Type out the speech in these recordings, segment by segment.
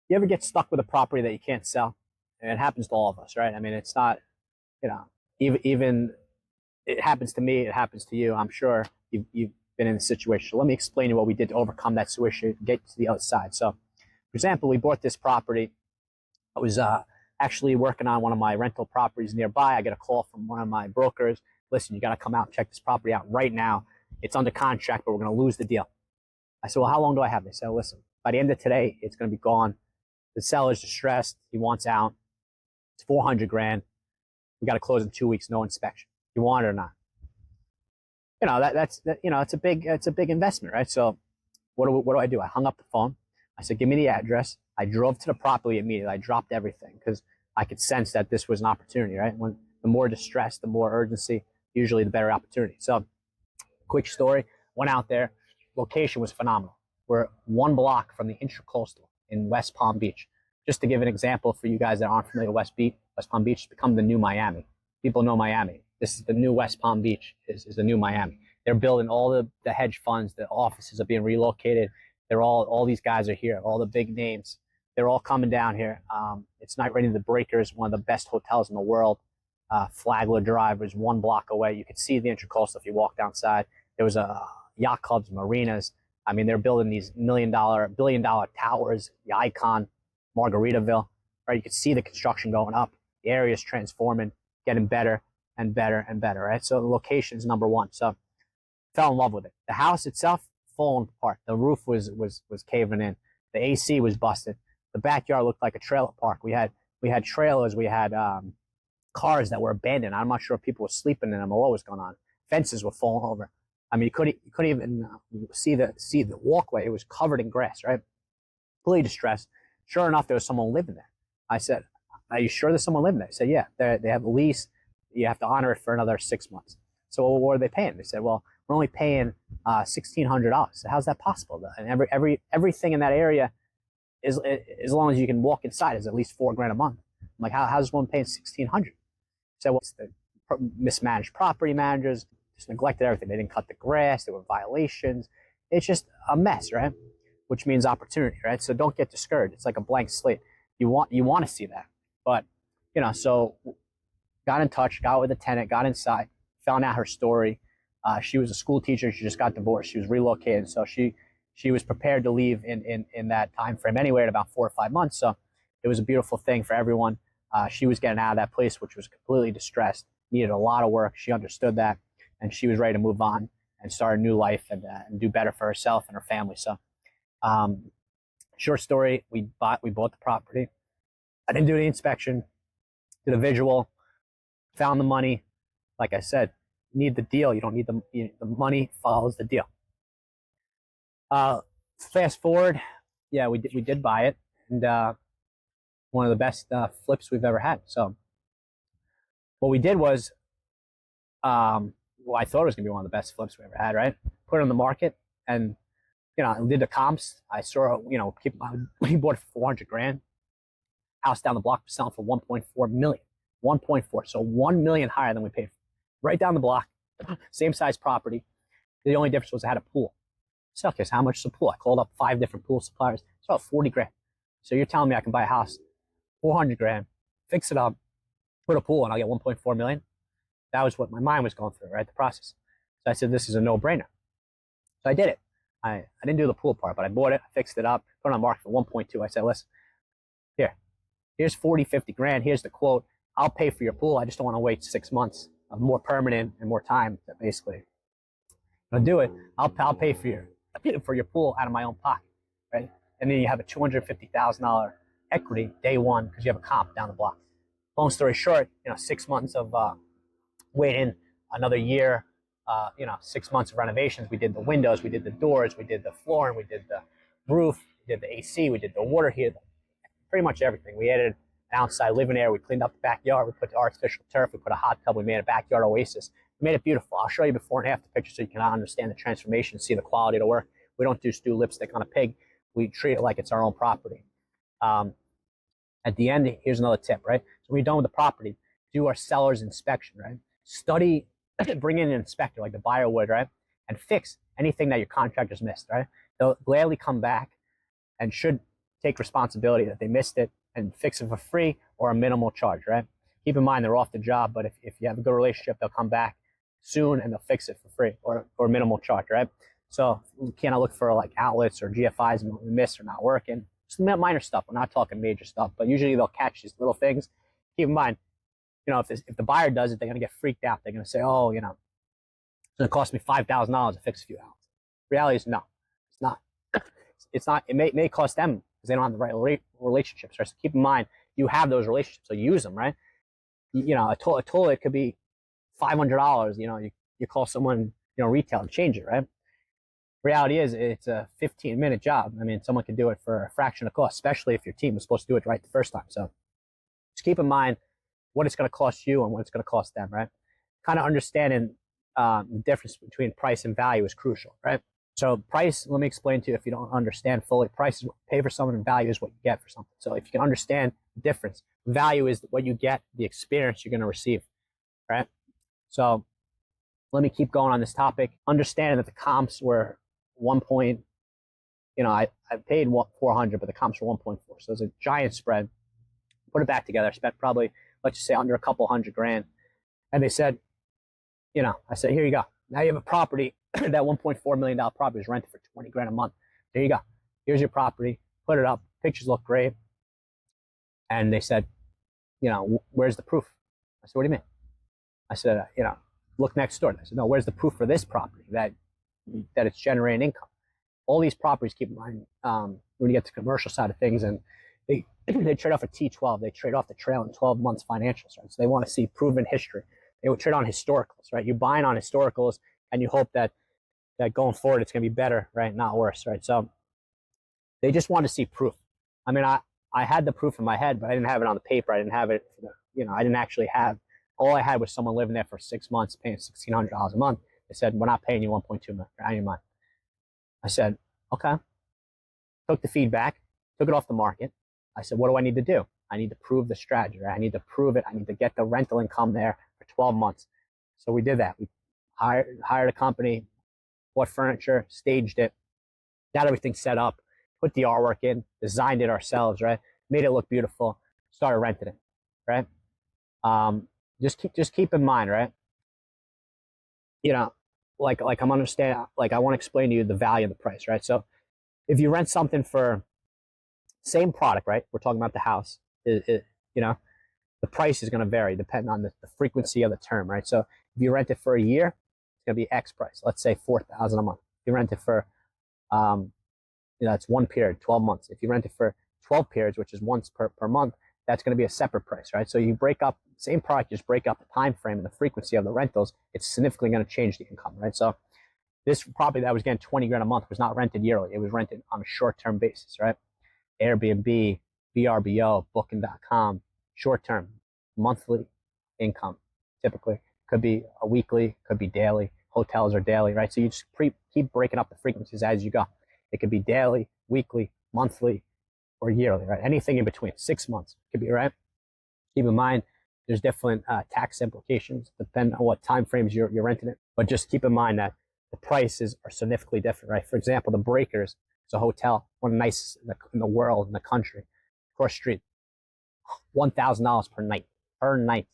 You ever get stuck with a property that you can't sell? And it happens to all of us, right? I mean, it's not, even it happens to me, it happens to you. I'm sure you've been in a situation. So let me explain to you what we did to overcome that situation, get to the other side. So, for example, we bought this property. I was actually working on one of my rental properties nearby. I get a call from one of my brokers. Listen, you got to come out and check this property out right now. It's under contract, but we're going to lose the deal. I said, well, how long do I have? They said, listen, by the end of today, it's going to be gone. The seller's distressed. He wants out. It's 400 grand. We got to close in 2 weeks, no inspection. You want it or not? It's a big investment, right? So what do I do? I hung up the phone. I said, give me the address. I drove to the property immediately. I dropped everything because I could sense that this was an opportunity, right? When the more distress, the more urgency, usually the better opportunity. So quick story, went out there. Location was phenomenal. We're 1 block from the Intracoastal in West Palm Beach. Just to give an example for you guys that aren't familiar with West Palm Beach has become the new Miami. People know Miami. This is the new West Palm Beach, is the new Miami. They're building all the hedge funds, the offices are being relocated. All these guys are here, all the big names. They're all coming down here. It's Night Raiding the Breakers, one of the best hotels in the world. Flagler Drive is 1 block away. You could see the Intracoastal if you walk downside. There was yacht clubs, marinas. I mean, they're building these billion-dollar towers, the Icon, Margaritaville, right? You could see the construction going up. The area is transforming, getting better and better and better, right? So the location is number one. So fell in love with it. The house itself, falling apart. The roof was caving in. The AC was busted. The backyard looked like a trailer park. We had trailers. We had cars that were abandoned. I'm not sure if people were sleeping in them or what was going on. Fences were falling over. I mean, you couldn't even see the walkway. It was covered in grass, right? Completely distressed. Sure enough, there was someone living there. I said, are you sure there's someone living there? He said, yeah, they have a lease. You have to honor it for another 6 months. So what are they paying? They said, well, we're only paying $1,600. So how's that possible? And everything in that area is, as long as you can walk inside, is at least $4 grand a month. I'm like, how's one paying $1,600? So what's the mismanaged property managers? Just neglected everything. They didn't cut the grass. There were violations. It's just a mess, right? Which means opportunity, right? So don't get discouraged. It's like a blank slate. You want to see that, but so got in touch, got with the tenant, got inside, found out her story. She was a school teacher. She just got divorced. She was relocated, so she was prepared to leave in that time frame anyway, at about 4 or 5 months. So it was a beautiful thing for everyone. She was getting out of that place, which was completely distressed, needed a lot of work. She understood that, and she was ready to move on and start a new life and do better for herself and her family. So, short story, we bought the property. I didn't do the inspection, did a visual, found the money. Like I said, you need the deal. You don't need the money follows the deal. Fast forward, yeah, we did buy it, and one of the best flips we've ever had. So what we did was, I thought it was gonna be one of the best flips we ever had, right? Put it on the market, and I did the comps. I saw, we bought it for 400 grand. House down the block was selling for 1.4 million. 1.4, so 1 million higher than we paid for. Right down the block, same size property. The only difference was it had a pool. So, okay, so how much is a pool? I called up 5 different pool suppliers. It's about 40 grand. So you're telling me I can buy a house, 400 grand, fix it up, put a pool, and I'll get 1.4 million? That was what my mind was going through, right? The process. So I said, this is a no-brainer. So I did it. I didn't do the pool part, but I bought it, I fixed it up, put it on the market for 1.2. I said, listen, here's 40, 50 grand. Here's the quote. I'll pay for your pool. I just don't want to wait 6 months of more permanent and more time. Basically, I'll do it. I'll pay for your pool out of my own pocket, right? And then you have a $250,000 equity day one because you have a comp down the block. Long story short, 6 months of waiting, another year, 6 months of renovations. We did the windows, we did the doors, we did the flooring, we did the roof, we did the AC, we did the water heater, pretty much everything. We added an outside living area. We cleaned up the backyard. We put the artificial turf. We put a hot tub. We made a backyard oasis. We made it beautiful. I'll show you before and after pictures so you can understand the transformation, see the quality of the work. We don't do stew lipstick on a pig. We treat it like it's our own property. At the end, here's another tip, right? So when you're done with the property, do our seller's inspection, right? Study, bring in an inspector like the buyer would, right? And fix anything that your contractors missed, right? They'll gladly come back and should take responsibility that they missed it and fix it for free or a minimal charge, right? Keep in mind they're off the job, but if you have a good relationship, they'll come back soon and they'll fix it for free or minimal charge, right? So you can't look for like outlets or GFIs we missed or not working. Just minor stuff. We're not talking major stuff, but usually they'll catch these little things. Keep in mind, if the buyer does it, they're going to get freaked out. They're going to say, oh, it's going to cost me $5,000 to fix a few outlets. Reality is no, it's not. It's not. It may cost them because they don't have the right relationships. Right? So keep in mind, you have those relationships, so use them, right? A toilet could be $500. You call someone, retail and change it, right? Reality is it's a 15-minute job. I mean, someone could do it for a fraction of cost, especially if your team was supposed to do it right the first time. So just keep in mind what it's going to cost you and what it's going to cost them, right? Kind of understanding the difference between price and value is crucial, right? So price, let me explain to you if you don't understand fully. Price is what you pay for something, and value is what you get for something. So if you can understand the difference, value is what you get, the experience you're going to receive, right? So let me keep going on this topic. Understanding that the comps were I paid 400, but the comps were 1.4. So there's a giant spread. Put it back together. I spent probably, let's just say, under a couple $100,000. And they said, I said, here you go. Now you have a property. That $1.4 million property is rented for $20,000 a month. There you go. Here's your property. Put it up. Pictures look great. And they said, where's the proof? I said, what do you mean? I said, look next door. I said, no, where's the proof for this property that it's generating income? All these properties, keep in mind, when you get to the commercial side of things, and they trade off a T12. They trade off the trailing 12 months financials, right? So they want to see proven history. They would trade on historicals, right? You're buying on historicals, and you hope that going forward it's going to be better, right? Not worse, right? So they just want to see proof. I mean, I had the proof in my head, but I didn't have it on the paper. I didn't have it, I didn't actually have. All I had was someone living there for 6 months, paying $1,600 a month. They said, we're not paying you $1.2 million. Out of your mind. I said, okay. Took the feedback, took it off the market. I said, what do I need to do? I need to prove the strategy, right? I need to prove it. I need to get the rental income there for 12 months. So we did that. We hired a company, bought furniture, staged it, got everything set up, put the artwork in, designed it ourselves, right? Made it look beautiful, started renting it, right? Just keep in mind, right? Like I'm understanding, like I want to explain to you the value of the price, right? So if you rent something for same product, right? We're talking about the house, the price is going to vary depending on the frequency of the term, right? So if you rent it for a year, it's going to be X price. Let's say $4,000 a month. If you rent it for, it's one period, 12 months. If you rent it for 12 periods, which is once per month, that's going to be a separate price, right? So you break up same product, just break up the time frame and the frequency of the rentals. It's significantly going to change the income, right? So this property that was getting $20,000 a month was not rented yearly. It was rented on a short-term basis, right? Airbnb, VRBO, Booking.com, short-term, monthly income, typically. Could be a weekly, could be daily. Hotels are daily, right? So you just keep breaking up the frequencies as you go. It could be daily, weekly, monthly, or yearly, right? Anything in between, 6 months could be, right? Keep in mind, there's different tax implications depending on what time frames you're renting it. But just keep in mind that the prices are significantly different, right? For example, the Breakers is a hotel, one of the nicest in the world, in the country, across the street, $1,000 per night,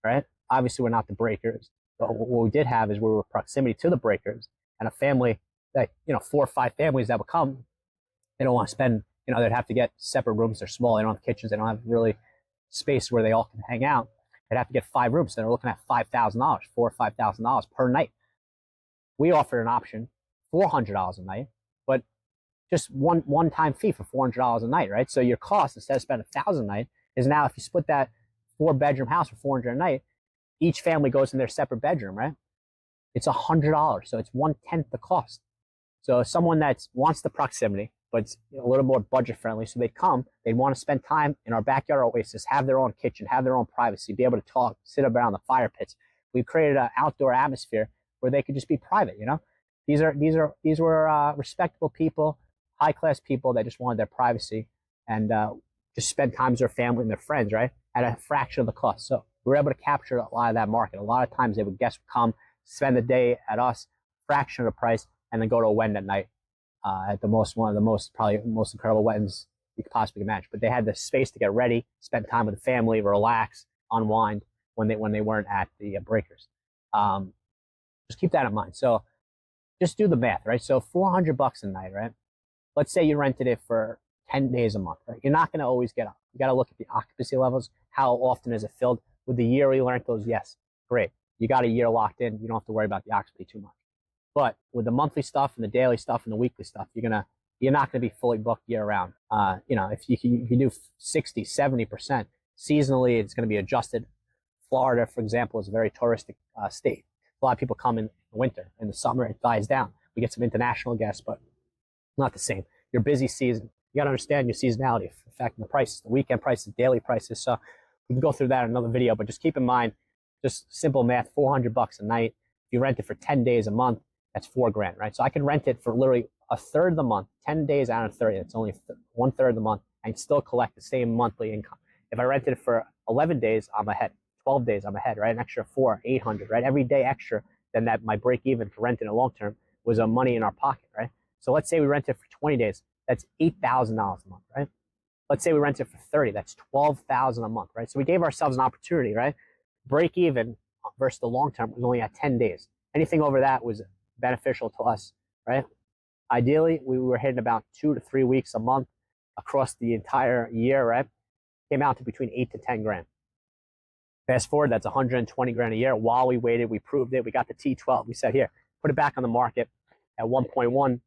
right? Obviously, we're not the Breakers, but what we did have is we were proximity to the Breakers, and a family that 4 or 5 families that would come, they don't want to spend, they'd have to get separate rooms. They're small. They don't have kitchens. They don't have really space where they all can hang out. They'd have to get 5 rooms. So they're looking at $5,000, $4,000 or $5,000 per night. We offered an option, $400 a night, but just one-time fee for $400 a night, right? So your cost, instead of spending $1,000 a night, is now if you split that 4-bedroom house for $400 a night, each family goes in their separate bedroom, right? It's $100, so it's 1/10 the cost. So someone that wants the proximity, but it's a little more budget friendly, so they come, they want to spend time in our backyard oasis, have their own kitchen, have their own privacy, be able to talk, sit around the fire pits. We've created an outdoor atmosphere where they could just be private. These were respectable people, high class people that just wanted their privacy and just spend time with their family and their friends, right, at a fraction of the cost. So we were able to capture a lot of that market. A lot of times guests would come, spend the day at us, fraction of the price, and then go to a wedding at night. At one of the most incredible weddings you could possibly manage. But they had the space to get ready, spend time with the family, relax, unwind when they weren't at the breakers. Just keep that in mind. So just do the math, right? So $400 a night, right? Let's say you rented it for 10 days a month, right? You're not going to always get up. You got to look at the occupancy levels. How often is it filled? With the yearly rentals, yes, great. You got a year locked in. You don't have to worry about the occupancy too much. But with the monthly stuff and the daily stuff and the weekly stuff, you're not going to be fully booked year round. If you can do 60, 70%, seasonally, it's going to be adjusted. Florida, for example, is a very touristic state. A lot of people come in the winter. In the summer, it dies down. We get some international guests, but not the same. Your busy season, you got to understand your seasonality affecting the prices, the weekend prices, daily prices. So we can go through that in another video, but just keep in mind, just simple math, $400 a night. If you rent it for 10 days a month, that's $4,000, right? So I can rent it for literally a third of the month, 10 days out of 30. It's only 1/3 of the month, and still collect the same monthly income. If I rented it for 11 days, I'm ahead. 12 days, I'm ahead, right? An extra $800, right? Every day extra than that my break even for renting a long term was money in our pocket, right? So let's say we rent it for 20 days, that's $8,000 a month, right? Let's say we rent it for 30, that's $12,000 a month, right? So we gave ourselves an opportunity, right? Break even versus the long term was only at 10 days. Anything over that was beneficial to us, right? Ideally, we were hitting about 2 to 3 weeks a month across the entire year, right? Came out to between 8 to 10 grand. Fast forward, that's 120 grand a year. While we waited, we proved it. We got the T12. We said, here, put it back on the market at 1.1.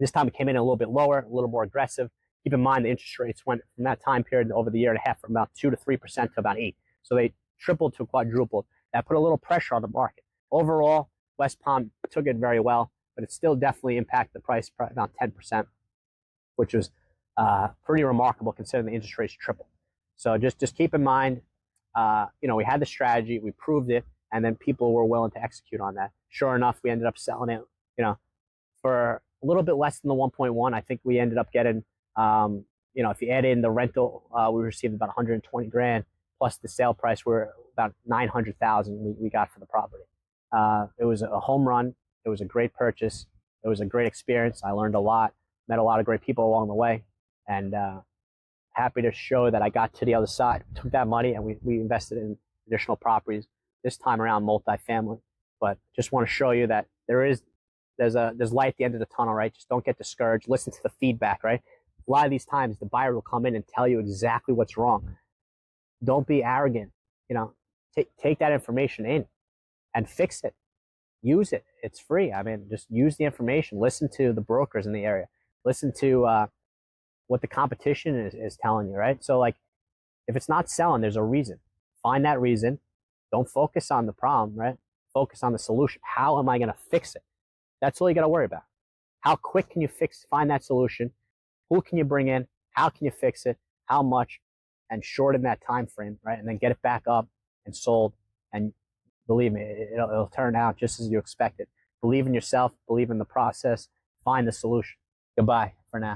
This time it came in a little bit lower, a little more aggressive. Keep in mind the interest rates went from that time period over the year and a half from about 2 to 3% to about 8. So they tripled to quadrupled. That put a little pressure on the market. Overall, West Palm took it very well, but it still definitely impacted the price by about 10%, which was pretty remarkable considering the interest rates tripled. So just keep in mind, we had the strategy, we proved it, and then people were willing to execute on that. Sure enough, we ended up selling it, for a little bit less than the 1.1. I think we ended up getting, if you add in the rental, we received about 120 grand plus the sale price. We're about 900,000 we got for the property. It was a home run. It was a great purchase. It was a great experience. I learned a lot, met a lot of great people along the way, and happy to show that I got to the other side. Took that money and we invested in additional properties, this time around multifamily. But just want to show you that there's light at the end of the tunnel, right? Just don't get discouraged. Listen to the feedback, right? A lot of these times the buyer will come in and tell you exactly what's wrong. Don't be arrogant. Take that information in and fix it. Use it. It's free. I mean, just use the information. Listen to the brokers in the area. Listen to what the competition is telling you, right? So like, if it's not selling, there's a reason. Find that reason. Don't focus on the problem, right? Focus on the solution. How am I going to fix it? That's all you got to worry about. How quick can you find that solution? Who can you bring in? How can you fix it? How much? And shorten that time frame, right? And then get it back up and sold. And believe me, it'll turn out just as you expected. Believe in yourself. Believe in the process. Find the solution. Goodbye for now.